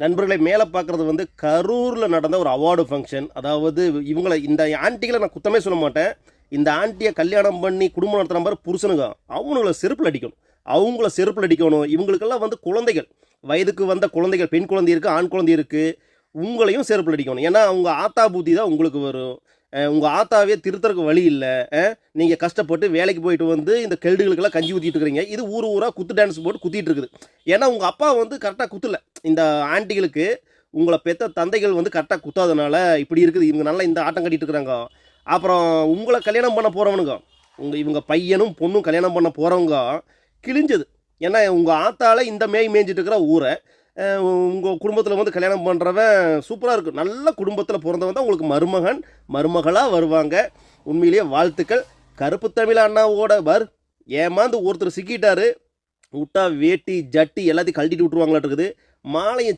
நண்பர்களை மேலே பார்க்குறது வந்து கரூரில் நடந்த ஒரு அவார்டு ஃபங்க்ஷன். அதாவது இவங்கள இந்த ஆன்ட்டிகளை நான் குத்தமே சொல்ல மாட்டேன். இந்த ஆன்ட்டியை கல்யாணம் பண்ணி குடும்பம் நடத்துகிற மாதிரி புருஷனுங்க அவங்கள செருப்பில் அடிக்கணும். அவங்கள செருப்பில் அடிக்கணும். இவங்களுக்கெல்லாம் வந்து குழந்தைகள், வயதுக்கு வந்த குழந்தைகள், பெண் குழந்தை இருக்குது, ஆண் குழந்தை இருக்குது. உங்களையும் செருப்பில் அடிக்கணும். ஏன்னா அவங்க ஆத்தா பூத்தி தான் உங்களுக்கு வரும். உங்கள் ஆத்தாவே திருத்தறக்கு வழி இல்லை. நீங்கள் கஷ்டப்பட்டு வேலைக்கு போயிட்டு வந்து இந்த கெல்டுகளுக்கெல்லாம் கஞ்சி ஊற்றிட்டு இருக்கிறீங்க. இது ஊர் ஊராக குத்து டான்ஸ் போட்டு குத்திட்டு இருக்குது. ஏன்னா உங்கள் அப்பா வந்து கரெக்டாக குத்தலை. இந்த ஆண்டிகளுக்கு உங்களை பெற்ற தந்தைகள் வந்து கரெக்டாக குத்தாதனால இப்படி இருக்குது. இவங்க நல்லா இந்த ஆட்டம் கட்டிட்டு இருக்கிறாங்க. அப்புறம் உங்களை கல்யாணம் பண்ண போகிறவனுங்க, இவங்க பையனும் பொண்ணும் கல்யாணம் பண்ண போகிறவங்க கிழிஞ்சது. ஏன்னா உங்கள் ஆத்தால இந்த மேய்ஞ்சிட்டு இருக்கிற ஊரை உங்கள் குடும்பத்தில் வந்து கல்யாணம் பண்ணுறவன் சூப்பராக இருக்கும். நல்ல குடும்பத்தில் பிறந்தவன் தான் உங்களுக்கு மருமகன் மருமகளாக வருவாங்க. உண்மையிலேயே வாழ்த்துக்கள். கருப்பு தமிழ் அண்ணாவோட ஏமாந்து ஒருத்தர் சிக்கிட்டாரு. விட்டா வேட்டி ஜட்டி எல்லாத்தையும் கழட்டிட்டு விட்டுருவாங்களாட்டு இருக்குது. மாலையை